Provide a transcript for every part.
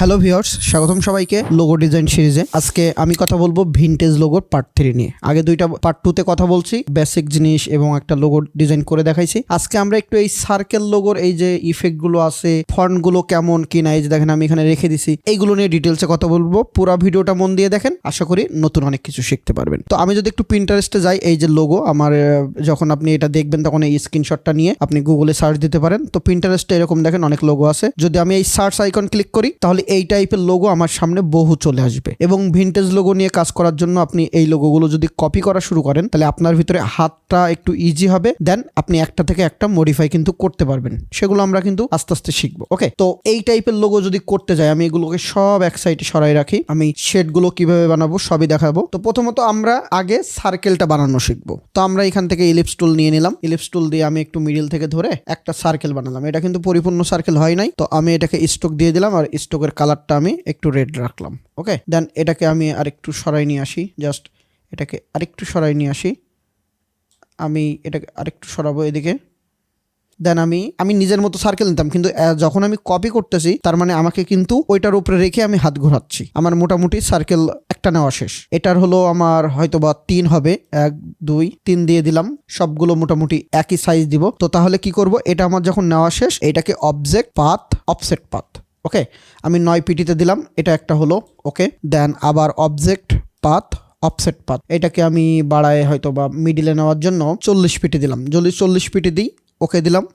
Hello viewers, স্বাগতম সবাইকে logo design সিরিজে। আজকে আমি কথা বলবো ভিনটেজ লোগোর পার্ট 3 নিয়ে। আগে দুইটা পার্ট 2 তে কথা বলছি, বেসিক জিনিস এবং একটা লোগো ডিজাইন করে দেখাইছি। আজকে আমরা একটু এই সার্কেল লোগোর এই যে ইফেক্ট গুলো আছে, ফন্ট গুলো কেমন কি না, এই যে দেখেন আমি এখানে রেখে দিছি, এইগুলো নিয়ে ডিটেলসে কথা বলবো। পুরো ভিডিওটা মন দিয়ে দেখেন, আশা করি নতুন অনেক কিছু শিখতে পারবেন। তো আমি যদি একটু পিন্টারেস্টে যাই, এই যে লোগো আমার, যখন আপনি এটা দেখবেন তখন এই স্ক্রিনশটটা নিয়ে আপনি গুগলে সার্চ দিতে পারেন। তো পিন্টারেস্টে এরকম দেখেন অনেক লোগো আছে। যদি আমি এই সার্চ আইকন ক্লিক করি তাহলে এই টাইপের লোগো আমার সামনে বহু চলে আসবে। এবং ভিনটেজ লোগো নিয়ে কাজ করার জন্য আপনি এই লোগোগুলো যদি কপি করা শুরু করেন তাহলে আপনার ভিতরে হাতটা একটু ইজি হবে, দেন আপনি একটা থেকে একটা মডিফাই কিন্তু করতে পারবেন। সেগুলো আমরা কিন্তু আস্তে আস্তে শিখবো। ওকে, তো এই টাইপের লোগো যদি করতে যাই, আমি এগুলোকে সব এক সাইডে সরাই রাখি। আমি শেডগুলো কিভাবে বানাবো সবই দেখাবো। তো প্রথমত আমরা আগে সার্কেলটা বানানো শিখবো। তো আমরা এখান থেকে ইলিপস টুল নিয়ে নিলাম। ইলিপস টুল দিয়ে আমি একটু মিডিল থেকে ধরে একটা সার্কেল বানালাম। এটা কিন্তু পরিপূর্ণ সার্কেল হয় নাই, তো আমি এটাকে স্ট্রোক দিয়ে দিলাম আর স্ট্রোকের কালারটা আমি একটু রেড রাখলাম। ওকে, দেন এটাকে আমি আরেকটু সরাই নিয়ে আসি। জাস্ট এটাকে আরেকটু সরাই নিয়ে আসি। আমি এটাকে আরেকটু সরাবো এদিকে। দেন আমি নিজের মতো সার্কেল নিতাম, কিন্তু যখন আমি কপি করতেছি তার মানে আমাকে কিন্তু ওইটার উপরে রেখে আমি হাত ঘোরাচ্ছি। আমার মোটামুটি সার্কেল একটা নেওয়া শেষ। এটার হলো আমার হয়তো বা 3 হবে, 1 2 3 দিয়ে দিলাম। সবগুলো মোটামুটি একই সাইজ দিব। তো তাহলে কি করব, এটা আমার যখন নেওয়া শেষ, এটাকে অবজেক্ট পাথ অফসেট পাথ, ওকে, আমি 9 পিটিতে দিলাম। এটা একটা হলো। ওকে, দেন আবার অবজেক্ট পাথ অফসেট পাথ, এটাকে আমি বাড়ায় হয়তো বা মিডিলে নেওয়ার জন্য 40 পিটি দিলাম। যদি 40 পিটি দিই, ওকে দিলাম।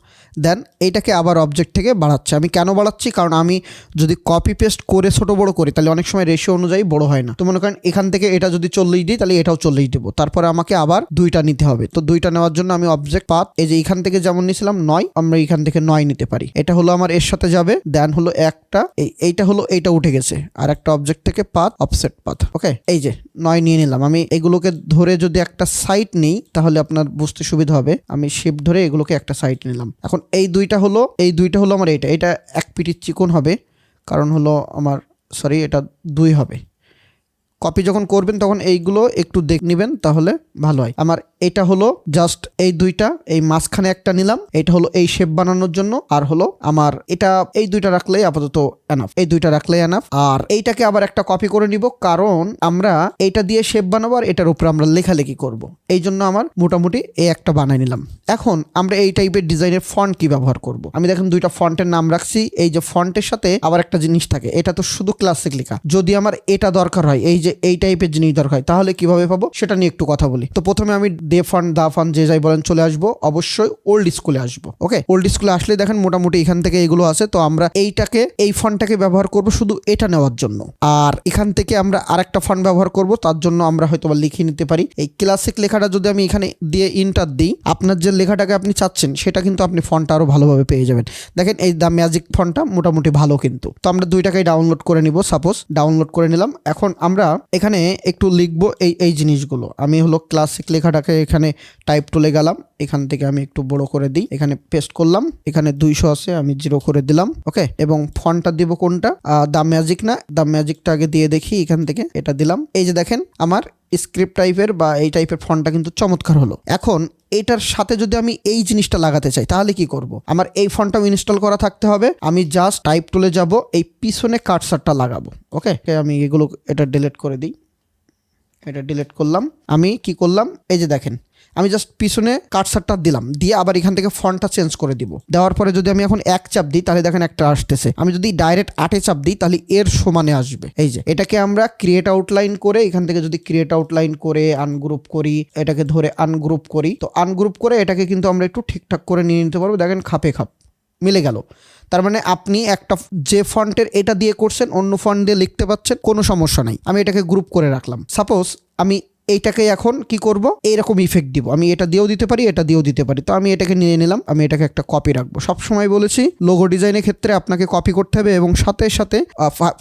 দেন এইটাকে আবার অবজেক্ট থেকে বাড়াচ্ছে। আমি কেন বাড়াচ্ছি, কারণ আমি যদি কপি পেস্ট করে ছোট বড় করি তাহলে অনেক সময় রেশিও অনুযায়ী বড় হয় না। তো মনে করেন এখান থেকে এটা যদি 40 দিই তাহলে এটাও 40 দিব। তারপরে আমাকে আবার 2টা নিতে হবে। তো 2টা নেওয়ার জন্য আমি অবজেক্ট পাথ, এই যে এখান থেকে যেমন নিয়েছিলাম 9, আমরা এখান থেকে 9 নিতে পারি। এটা হলো আমার এর সাথে যাবে। দেন হলো একটা, এইটা হলো, এইটা উঠে গেছে। আর একটা অবজেক্ট থেকে পাথ অফসেট পাথ। ওকে, এই যে 9 নিয়ে নিলাম। আমি এগুলোকে ধরে যদি একটা সাইড নিই তাহলে আপনার বুঝতে সুবিধা হবে। আমি শিফট ধরে এগুলোকে একটা সাইড নিলাম। এখন এই দুইটা হলো আমার এটা 1 পিটির চিকন হবে, কারণ হলো আমার এটা 2 হবে। কপি যখন করবেন তখন এইগুলো একটু দেখে নেবেন, তাহলে ভালো হয়। আমার এটা হলো জাস্ট এই দুইটা, এই মাঝখানে একটা নিলাম। এটা হলো এই শেপ বানানোর জন্য, আর হলো আমার এটা এই দুইটা রাখলেই আপাতত এনাফ। এই দুইটা রাখলেই এনাফ। আর এইটাকে আবার একটা কপি করে নিব, কারণ আমরা এইটা দিয়ে শেপ বানাবো আর এটার উপরে আমরা লেখালেখি করব। এই জন্য আমার মোটামুটি এই একটা বানাই নিলাম। এখন আমরা এই টাইপের ডিজাইনের ফন্ট কি ব্যবহার করব। আমি দেখেন দুইটা ফন্টের নাম রাখছি। এই যে ফন্টের সাথে আবার একটা জিনিস থাকে, এটা তো শুধু ক্লাসিক লেখা। যদি আমার এটা দরকার হয়, এই টাইপের জিনিস দরকার হয়, তাহলে কিভাবে পাবো সেটা নিয়ে একটু কথা বলি। তো প্রথমে আমি দে ফন্ট দা ফন্ট যে যাই বলেন চলে আসবো। অবশ্যই ওল্ড স্কুলে আসবো। ওকে, ওল্ড স্কুলে আসলে দেখেন মোটামুটি এখান থেকে এগুলো আছে। তো আমরা এই ফন্টটাকে ব্যবহার করব শুধু এটা নেওয়ার জন্য। আর এখান থেকে আমরা আরেকটা ফন্ট ব্যবহার করব, তার জন্য আমরা হয়তো বা লিখে নিতে পারি। এই ক্লাসিক লেখাটা যদি আমি এখানে দিয়ে ইন্টার দিই, আপনার যে লেখাটাকে আপনি চাচ্ছেন সেটা কিন্তু আপনি ফন্টটা আরো ভালোভাবে পেয়ে যাবেন। দেখেন এই দ্য ম্যাজিক ফন্টটা মোটামুটি ভালো কিন্তু। তো আমরা দুইটাকেই ডাউনলোড করে নিব। সাপোজ ডাউনলোড করে নিলাম। এখন আমরা এখানে একটু লিখবো এই জিনিসগুলো। আমি হলো ক্লাসিক লেখাটাকে এখানে টাইপ টুলে গেলাম, এখান থেকে আমি একটু বড় করে দিই, এখানে পেস্ট করলাম। এখানে 200 আছে, আমি 0 করে দিলাম। ওকে, এবং ফন্টটা দিব কোনটা, দ্য ম্যাজিক না, দ্য ম্যাজিকটা আগে দিয়ে দেখি। এখান থেকে এটা দিলাম। এই যে দেখেন আমার স্ক্রিপ্ট টাইপের বা এই টাইপের ফন্টটা কিন্তু চমৎকার হলো। এখন এটার সাথে যদি আমি এই জিনিসটা লাগাতে চাই তাহলে কি করব, আমার এই ফন্টটাও ইনস্টল করা থাকতে হবে। আমি জাস্ট টাইপ টুলে যাব, এই পিছনে কার্সারটা লাগাবো। ওকে, আমি এটা ডিলিট করে দিই। এটা ডিলিট করলাম। আমি কি করলাম, এই যে দেখেন আমি জাস্ট পিছনে কার্সারটা দিলাম, দিয়ে আবার এখান থেকে ফন্টটা চেঞ্জ করে দিব। দেওয়ার পরে যদি আমি এখন 1 চাপ দিই তাহলে দেখেন একটা আসতেছে। আমি যদি ডাইরেক্ট 8 চাপ দিই তাহলে এর সমানে আসবে। এই যে এটাকে আমরা ক্রিয়েট আউটলাইন করে, এখান থেকে যদি ক্রিয়েট আউটলাইন করে আনগ্রুপ করি, এটাকে ধরে আনগ্রুপ করি, তো আনগ্রুপ করে এটাকে কিন্তু আমরা একটু ঠিকঠাক করে নিয়ে নিতে পারবো। দেখেন খাপে খাপ মিলে গেল। তার মানে আপনি একটা যে ফন্টের এটা দিয়ে করছেন অন্য ফন্ট দিয়ে লিখতে পাচ্ছেন, কোনো সমস্যা নাই। আমি এটাকে গ্রুপ করে রাখলাম। সাপোজ আমি এইটাকে এখন কি করব, এইরকম ইফেক্ট দিব। আমি এটা দিয়েও দিতে পারি, এটা দিয়েও দিতে পারি। তো আমি এটাকে নিয়ে নিলাম, আমি এটাকে একটা কপি রাখবো। সবসময় বলেছি লোগো ডিজাইনের ক্ষেত্রে আপনাকে কপি করতে হবে এবং সাথে সাথে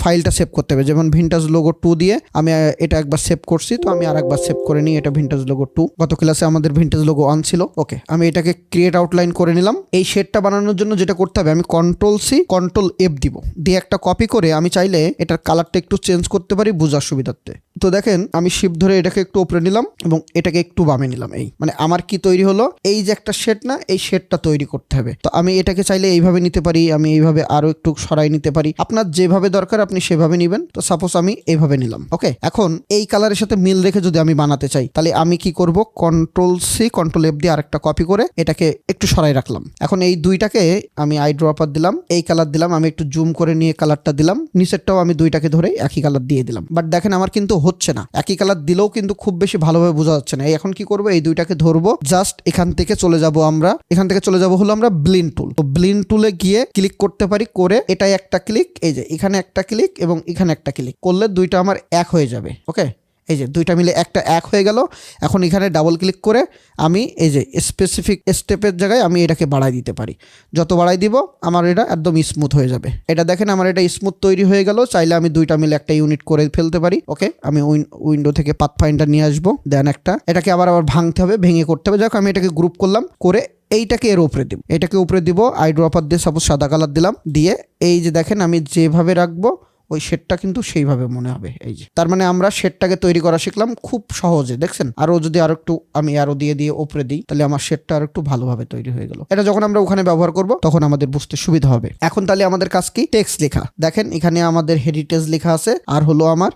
ফাইলটা সেভ করতে হবে। যেমন ভিনটেজ লোগো 2 দিয়ে আমি এটা একবার সেভ করছি, তো আমি আরেকবার সেভ করে নিই। এটা ভিনটেজ লোগো 2, গত ক্লাসে আমাদের ভিনটেজ লোগো 1 ছিল। ওকে, আমি এটাকে ক্রিয়েট আউটলাইন করে নিলাম। এই শেডটা বানানোর জন্য যেটা করতে হবে, আমি Ctrl+C Ctrl+F দিব, দিয়ে একটা কপি করে আমি চাইলে এটার কালারটা একটু চেঞ্জ করতে পারি বোঝার সুবিধার্থে। তো দেখেন আমি শিপ ধরে এটাকে একটু উপরে নিলাম এবং এটাকে একটু বামে নিলাম। এই মানে আমার কি তৈরি হলো, এই যে একটা শেড না, এই শেডটা তৈরি করতে হবে। তো আমি এটাকে চাইলে এইভাবে নিতে পারি, আমি এইভাবে আরো একটু সরাই নিতে পারি, আপনার যেভাবে দরকার আপনি সেভাবে নেবেন। তো সাপোজ আমি এইভাবে নিলাম। ওকে, এখন এই কালারের সাথে মিল রেখে যদি আমি বানাতে চাই তাহলে আমি কি করব, Ctrl+C Ctrl+F দিয়ে আরেকটা কপি করে এটাকে একটু সরাই রাখলাম। এখন এই দুইটাকে আমি আই ড্রপার দিলাম, এই কালার দিলাম, আমি একটু জুম করে নিয়ে কালারটা দিলাম, নিচেরটাও আমি দুইটাকে ধরে একই কালার দিয়ে দিলাম। বাট দেখেন আমার কিন্তু হচ্ছে না, একই কালার দিলেও কিন্তু খুব বেশি ভালোভাবে বোঝা যাচ্ছে না। এখন কি করব, এই দুইটাকে ধরবো, জাস্ট এখান থেকে চলে যাব আমরা, এখান থেকে চলে যাব হলো আমরা ব্লিন্ড টুল। তো ব্লিন্ড টুলে গিয়ে ক্লিক করতে পারি, করে এটাই একটা ক্লিক, এই যে এখানে একটা ক্লিক এবং এখানে একটা ক্লিক করলে দুইটা আমার এক হয়ে যাবে। ওকে, এই যে দুইটা মিলে একটা এক হয়ে গেল। এখন এখানে ডাবল ক্লিক করে আমি এই যে স্পেসিফিক স্টেপের জায়গায় আমি এটাকে বাড়াই দিতে পারি। যত বাড়াই দিব আমার এটা একদম স্মুথ হয়ে যাবে। এটা দেখেন আমার এটা স্মুথ তৈরি হয়ে গেল। চাইলে আমি দুইটা মিলে একটা ইউনিট করে ফেলতে পারি। ওকে, আমি উইন্ডো থেকে পাথফাইন্ডার নিয়ে আসবো, দেন একটা এটাকে আবার ভাঙতে হবে, ভেঙে করতে হবে। যাক আমি এটাকে গ্রুপ করলাম, করে এইটাকে এর উপরে দিব, এটাকে উপরে দিব, আই ড্রপার দিয়ে সাপোজ সাদা কালার দিলাম, দিয়ে এই যে দেখেন আমি যেভাবে রাখবো ওই শেডটা কিন্তু সেইভাবে মনে হবে। এই যে তার মানে আমরা শেডটাকে তৈরি করা শিখলাম খুব সহজে, দেখছেন। আরো যদি আরো একটু আমি আরো দিয়ে উপরে দিই তাহলে আমার শেডটা আরো একটু ভালোভাবে তৈরি হয়ে গেল। এটা যখন আমরা ওখানে ব্যবহার করব তখন আমাদের বুঝতে সুবিধা হবে। এখন তাহলে আমাদের কাজ কি, টেক্সট লেখা। দেখেন এখানে আমাদের হেরিটেজ লেখা আছে আর হলো আমার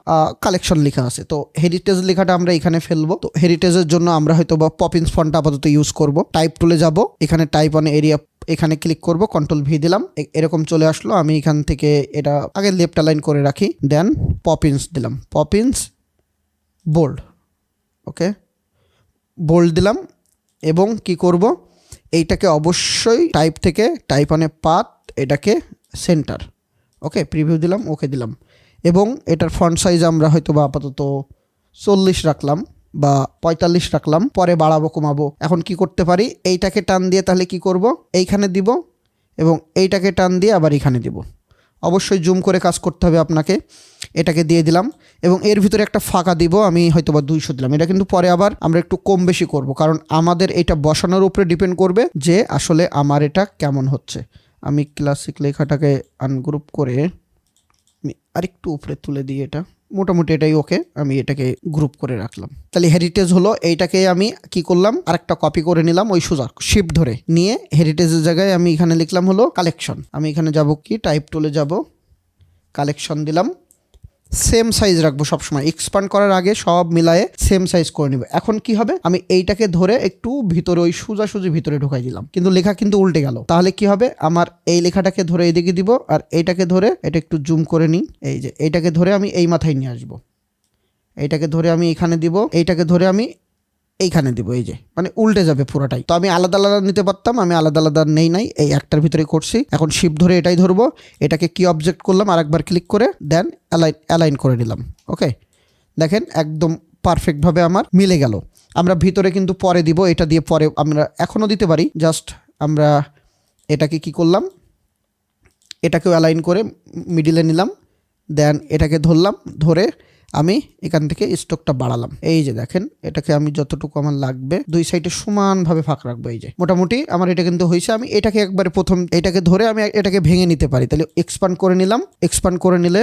কালেকশন লেখা আছে। তো হেরিটেজ লেখাটা আমরা এখানে ফেলবো। তো হেরিটেজের জন্য আমরা হয়তো বা পপিন্স ফন্ট আপাতত ইউজ করব। টাইপ টুলে যাব, এখানে টাইপ অন এরিয়া এখানে ক্লিক করব, Ctrl+V দিলাম, এরকম চলে আসলো। আমি এখান থেকে এটা আগে লেফট অ্যালাইন করে রাখি, দেন পপিন্স দিলাম, পপিন্স বোল্ড। ওকে, বোল্ড দিলাম এবং কি করব, এইটাকে অবশ্যই টাইপ থেকে টাইপ অনে পাথ, এটাকে সেন্টার। ওকে, প্রিভিউ দিলাম, ওকে দিলাম। এবং এটার ফন্ট সাইজ আমরা হয়তো বা আপাতত 40 রাখলাম বা 45 রাখলাম, পরে বাড়াবো কমাবো। এখন কি করতে পারি, এইটাকে টান দিয়ে তাহলে কি করব, এইখানে দিব এবং এইটাকে টান দিয়ে আবার এখানে দিব। অবশ্যই জুম করে কাজ করতে হবে আপনাকে। এটাকে দিয়ে দিলাম এবং এর ভিতরে একটা ফাঁকা দিব, আমি হয়তো বা 200 দিলাম। এটা কিন্তু পরে আবার আমরা একটু কম বেশি করব, কারণ আমাদের এটা বসানোর উপরে ডিপেন্ড করবে যে আসলে আমার এটা কেমন হচ্ছে। আমি ক্লাসিক লেখাটাকে আনগ্রুপ করে আমি আরেকটু উপরে তুলে দিই, এটা মোটামুটি এটাই ওকে। আমি এটাকে গ্রুপ করে রাখলাম। তাহলে হেরিটেজ হলো, এইটাকে আমি কি করলাম, আরেকটা কপি করে নিলাম, ওই সোজা শিফট ধরে নিয়ে হেরিটেজের জায়গায় আমি এখানে লিখলাম হলো কালেকশন। আমি এখানে যাব কি, টাইপ টুলে যাব, কালেকশন দিলাম, সেম সাইজ রাখবো সবসময়। এক্সপান্ড করার আগে সব মিলায়ে সেম সাইজ করে নিব। এখন কি হবে, আমি এইটাকে ধরে একটু ভিতরে ওই সোজাসুজি ভিতরে ঢুকাই দিলাম, কিন্তু লেখা কিন্তু উল্টে গেল। তাহলে কি হবে, আমার এই লেখাটাকে ধরে এদিকে দিব আর এইটাকে ধরে এটা একটু জুম করে নিই, এই যে এইটাকে ধরে আমি এই মাথায় নিয়ে আসবো, এইটাকে ধরে আমি এখানে দিব, এইটাকে ধরে আমি এইখানে দিব, এই যে মানে উল্টে যাবে পুরোটাই। তো আমি আলাদা আলাদা নিতে পারতাম, আমি আলাদা আলাদা নাই, এই একটার ভিতরে করছি। এখন শিফট ধরে এটাই ধরবো, এটাকে কি অবজেক্ট করলাম, আরেকবার ক্লিক করে দেন অ্যালাইন করে নিলাম। ওকে, দেখেন একদম পারফেক্টভাবে আমার মিলে গেল। আমরা ভিতরে কিন্তু পরে দিব, এটা দিয়ে পরে আমরা এখনও দিতে পারি। জাস্ট আমরা এটাকে কি করলাম, এটাকেও অ্যালাইন করে মিডিলে নিলাম, দেন এটাকে ধরলাম, ধরে আমি এখান থেকে স্টকটা বাড়ালাম। এই যে দেখেন এটাকে আমি যতটুকু আমার লাগবে দুই সাইডে সমানভাবে ফাঁক রাখবো। এই যে মোটামুটি আমার এটা কিন্তু হয়েছে। আমি এটাকে একবারে প্রথম এটাকে ধরে আমি এটাকে ভেঙে নিতে পারি। তাহলে এক্সপান্ড করে নিলাম, এক্সপান্ড করে নিলে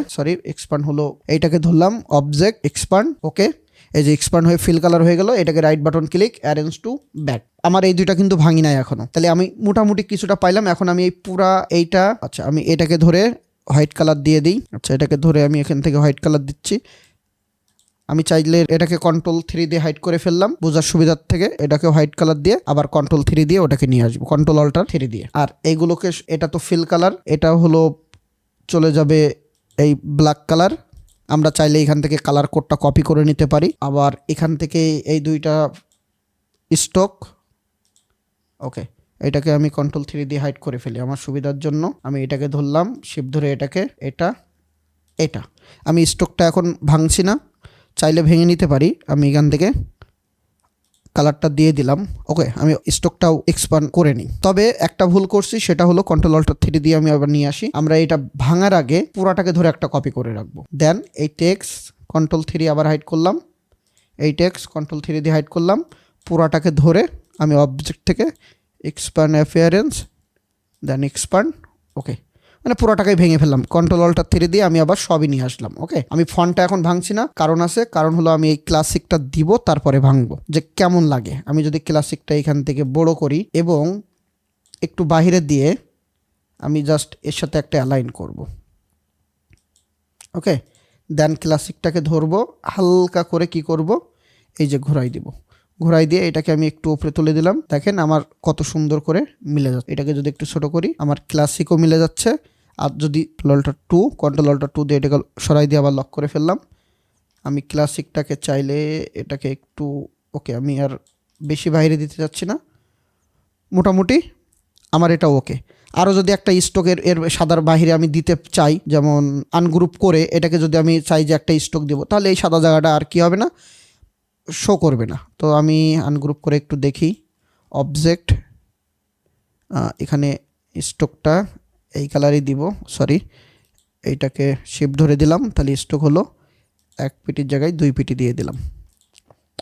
এক্সপান্ড হলো, এইটাকে ধরলাম অবজেক্ট এক্সপান্ড। ওকে, এই যে এক্সপান্ড হয়ে ফিল কালার হয়ে গেল। এটাকে right button click, arrange to back. আমার এই দুইটা কিন্তু ভাঙি নাই এখনো। তাহলে আমি মোটামুটি কিছুটা পাইলাম। এখন আমি এই পুরা এইটা, আচ্ছা আমি এটাকে ধরে হোয়াইট কালার দিয়ে দিই। আচ্ছা এটাকে ধরে আমি এখান থেকে হোয়াইট কালার দিচ্ছি। আমি চাইলে এটাকে Ctrl+3 দিয়ে হাইড করে ফেললাম বোঝার সুবিধার থেকে। এটাকে হোয়াইট কালার দিয়ে আবার Ctrl+3 দিয়ে ওটাকে নিয়ে আসবো, Ctrl+Alt+3 দিয়ে। আর এইগুলোকে, এটা তো ফিল কালার, এটা হলো চলে যাবে এই ব্ল্যাক কালার। আমরা চাইলে এখান থেকে কালার কোডটা কপি করে নিতে পারি। আবার এখান থেকে এই দুইটা স্টক, ওকে এটাকে আমি Ctrl+3 দিয়ে হাইড করে ফেলি আমার সুবিধার জন্য। আমি এটাকে ধরলাম, শিফট ধরে এটাকে এটা আমি স্টকটা এখন ভাঙছি না, চাইলে ভেঙে নিতে পারি। আমি এখান থেকে কালারটা দিয়ে দিলাম। ওকে, আমি স্টকটাও এক্সপান্ড করে নিই। তবে একটা ভুল করছি, সেটা হলো Ctrl+Alt+3 দিয়ে আমি আবার নিয়ে আসি। আমরা এটা ভাঙার আগে পুরাটাকে ধরে একটা কপি করে রাখবো। দেন এই টেক্সট Ctrl+3 আবার হাইড করলাম, এই টেক্সট Ctrl+3 দিয়ে হাইড করলাম। পুরাটাকে ধরে আমি অবজেক্ট থেকে এক্সপান্ড অ্যাপিয়ারেন্স, দেন এক্সপান্ড। ওকে, মানে পুরোটাকেই ভেঙে ফেললাম। কন্ট্রোল অল্টার 3 দিয়ে আমি আবার সবই নিয়ে আসলাম। ওকে, আমি ফন্টটা এখন ভাঙছি না, কারণ আছে, কারণ হলো আমি এই ক্লাসিকটা দিব তারপরে ভাঙবো যে কেমন লাগে। আমি যদি ক্লাসিকটা এখান থেকে বড় করি এবং একটু বাহিরে দিয়ে আমি জাস্ট এর সাথে একটা অ্যালাইন করব। ওকে, দেন ক্লাসিকটাকে ধরবো, হালকা করে কি করব, এই যে ঘোরাই দিব। ঘোরাই দিয়ে এটাকে আমি একটু উপরে তুলে দিলাম। দেখেন আমার কত সুন্দর করে মিলে যাচ্ছে। এটাকে যদি একটু ছোট করি, আমার ক্লাসিকও মিলে যাচ্ছে। আর যদি কন্ট্রোল অল্টার 2 দিয়ে এটাকে সরাই দিয়ে আবার লক করে ফেললাম। আমি ক্লাসিকটাকে চাইলে এটাকে একটু, ওকে, আমি আর বেশি বাইরে দিতে যাচ্ছি না, মোটামুটি আমার এটা ওকে। আরও যদি একটা স্টকের এর সাদার বাহিরে আমি দিতে চাই, যেমন আনগ্রুপ করে এটাকে যদি আমি চাই যে একটা স্টক দেবো, তাহলে এই সাদা জায়গাটা আর কি হবে না, শো করবে না। তো আমি আনগ্রুপ করে একটু দেখি, অবজেক্ট, এখানে স্টকটা এই কালারই দিব, সরি, এইটাকে শিফট ধরে দিলাম, তাহলে স্টক হলো 1 পিটির জায়গায় 2 পিটি দিয়ে দিলাম।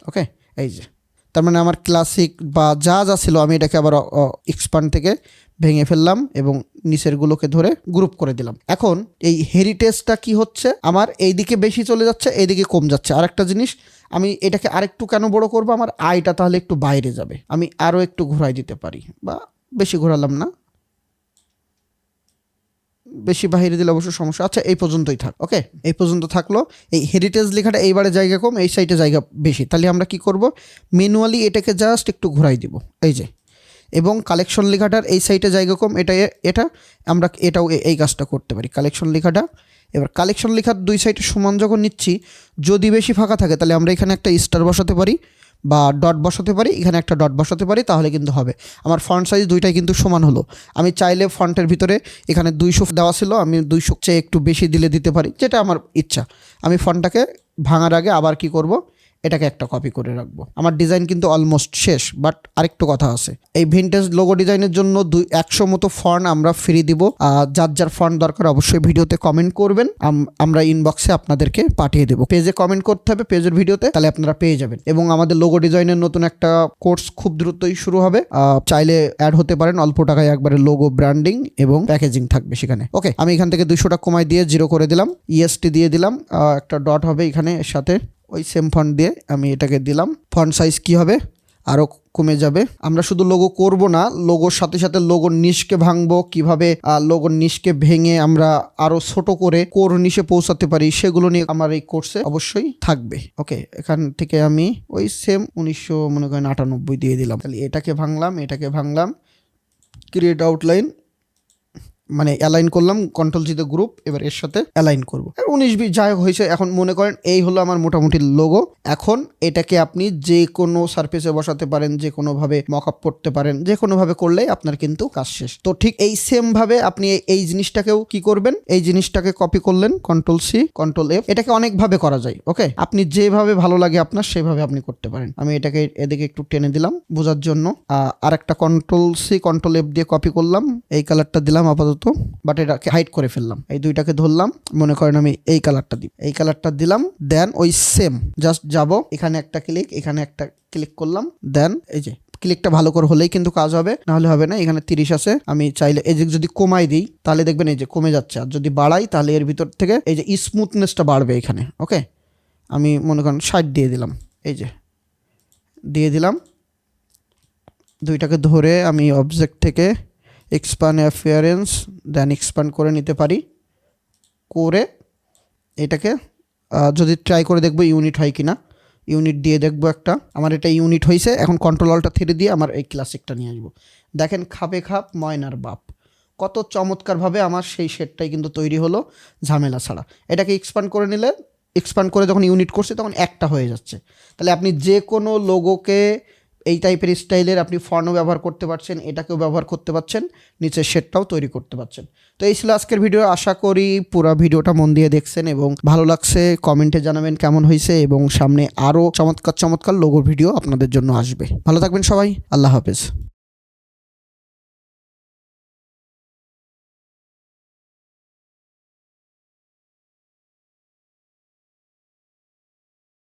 ওকে, এই যে, তার মানে আমার ক্লাসিক বা যা যা ছিল আমি এটাকে আবার এক্সপান্ড থেকে ভেঙে ফেললাম এবং নিচেরগুলোকে ধরে গ্রুপ করে দিলাম। এখন এই হেরিটেজটা কি হচ্ছে, আমার এইদিকে বেশি চলে যাচ্ছে, এইদিকে কম যাচ্ছে। আরেকটা জিনিস, আমি এটাকে আরেকটু কেন বড় করব, আমার আইটা তাহলে একটু বাইরে যাবে, আমি আরও একটু ঘোরাই দিতে পারি, বা বেশি ঘোরালাম না, বেশি বাইরে দিলে অবশ্য সমস্যা। আচ্ছা, এই পর্যন্তই থাক। ওকে, এই পর্যন্ত থাকলো। এই হেরিটেজ লেখাটা এইবারে জায়গা কম, এই সাইডে জায়গা বেশি, তাহলে আমরা কি করব, ম্যানুয়ালি এটাকে জাস্ট একটু ঘোরাই দিব, এই যে। এবং কালেকশন লেখাটার এই সাইডে জায়গা কম, এটা আমরা এটাও এই কাজটা করতে পারি। কালেকশন লেখাটা, এবার কালেকশন লেখার 2 সাইডে সমান যখন নিচ্ছি, যদি বেশি ফাঁকা থাকে তাহলে আমরা এখানে একটা স্টার বসাতে পারি বা ডট বসাতে পারি, এখানে একটা ডট বসাতে পারি, তাহলে কিন্তু হবে। আমার ফন্ট সাইজ দুইটাই কিন্তু সমান হলো। আমি চাইলে ফন্টের ভিতরে এখানে 200 দেওয়া ছিল, আমি 200 চেয়ে একটু বেশি দিতে পারি, যেটা আমার ইচ্ছা। আমি ফন্টটাকে ভাঙার আগে আবার কি করব, এটাকে একটা কপি করে রাখবো। আমার ডিজাইন কিন্তু অলমোস্ট শেষ, বাট আরেকটু কথা আছে। এই ভিনটেজ লোগো ডিজাইনের জন্য 100 মতো ফন্ট আমরা ফ্রি দিব। যার যার ফন্ট দরকার অবশ্যই ভিডিওতে কমেন্ট করবেন, আমরা ইনবক্সে আপনাদেরকে পাঠিয়ে দেবো। পেজে কমেন্ট করতে হবে, পেজের ভিডিওতে, তাহলে আপনারা পেয়ে যাবেন। এবং আমাদের লোগো ডিজাইনের নতুন একটা কোর্স খুব দ্রুতই শুরু হবে, চাইলে অ্যাড হতে পারেন। অল্প টাকায় একবারে লোগো ব্র্যান্ডিং এবং প্যাকেজিং থাকবে সেখানে। ওকে, আমি এখান থেকে 200 টাকা কমাই দিয়ে 0 করে দিলাম, ইএসটি দিয়ে দিলাম, একটা ডট হবে এখানে এর সাথে, ওই সেম ফন্ট দিয়ে আমি এটাকে দিলাম। ফন্ট সাইজ কি হবে, আরও কমে যাবে। আমরা শুধু লোগো করব না, লোগোর সাথে সাথে লোগোর নিচকে ভাঙবো, কিভাবে লোগোর নিচকে ভেঙে আমরা আরও ছোট করে কোর নিচে পৌঁছাতে পারি, সেগুলো নিয়ে আমার এই কোর্সে অবশ্যই থাকবে। ওকে, এখান থেকে আমি ওই সেম 1998 দিয়ে দিলাম। তাহলে এটাকে ভাঙলাম, ক্রিয়েট আউটলাইন, মানে অ্যালাইন করলাম, কন্ট্রোল জি তে গ্রুপ, এবার এর সাথে অ্যালাইন করবো। 19-20 যাই হয়েছে। এখন মনে করেন এই হলো আমার মোটামুটি লোগো। এখন এটাকে আপনি যে কোনো সারফেসে বসাতে পারেন, যে কোনোভাবে মকআপ করতে পারেন, যে কোনোভাবে করলেই আপনার কিন্তু কাজ শেষ। তো ঠিক এই সেম ভাবে আপনি এই জিনিসটাকেও কি করবেন, এই জিনিসটাকে কপি করলেন, কন্ট্রোল সি কন্ট্রোল এফ, এটাকে অনেকভাবে করা যায়। ওকে, আপনি যেভাবে ভালো লাগে আপনার সেভাবে আপনি করতে পারেন। আমি এটাকে এদিকে একটু টেনে দিলাম বোঝার জন্য, আর একটা কন্ট্রোল সি কন্ট্রোল এফ দিয়ে কপি করলাম, এই কালারটা দিলাম আপাতত, বাট এটাকে হাইড করে ফেললাম। এই দুইটাকে ধরলাম, মনে করেন আমি এই কালারটা দিলাম, দেন ওই সেম জাস্ট যাব, এখানে একটা ক্লিক, এখানে একটা ক্লিক করলাম, দেন এই যে ক্লিকটা ভালো করে হলেই কিন্তু কাজ হবে, নাহলে হবে না। এখানে 30 আছে, আমি চাইলে এই যে যদি কমাই দিই তাহলে দেখবেন এই যে কমে যাচ্ছে, আর যদি বাড়াই তাহলে এর ভিতর থেকে এই যে স্মুথনেসটা বাড়বে এখানে। ওকে, আমি মনে করেন 60 দিয়ে দিলাম, এই যে দিয়ে দিলাম। দুইটাকে ধরে আমি অবজেক্ট থেকে এক্সপ্যান্ড অ্যাপিয়ারেন্স, দেন এক্সপ্যান্ড করে নিতে পারি, করে এটাকে যদি ট্রাই করে দেখবো ইউনিট হয় কিনা, ইউনিট দিয়ে দেখবো একটা, আমার এটা ইউনিট হয়েছে। এখন কন্ট্রোল অল্টার 3 দিয়ে আমার এই ক্লাসিকটা নিয়ে আসবো। দেখেন খাপে খাপ ময়নার বাপ, কত চমৎকারভাবে আমার সেই শেডটাই কিন্তু তৈরি হলো ঝামেলা ছাড়া। এটাকে এক্সপ্যান্ড করে নিলে, এক্সপ্যান্ড করে যখন ইউনিট করছে তখন একটা হয়ে যাচ্ছে। তাহলে আপনি যে কোনো লোগোকে এই টাইপের স্টাইলের আপনি ফন্টও ব্যবহার করতে পারছেন, এটাকেও ব্যবহার করতে পারছেন, নিচের শেডটাও তৈরি করতে পারছেন। তো এই ছিল আজকের ভিডিও। আশা করি পুরো ভিডিওটা মন দিয়ে দেখছেন এবং ভালো লাগছে। কমেন্টে জানাবেন কেমন হয়েছে, এবং সামনে আরও চমৎকার লোগো ভিডিও আপনাদের জন্য আসবে। ভালো থাকবেন সবাই, আল্লাহ হাফেজ।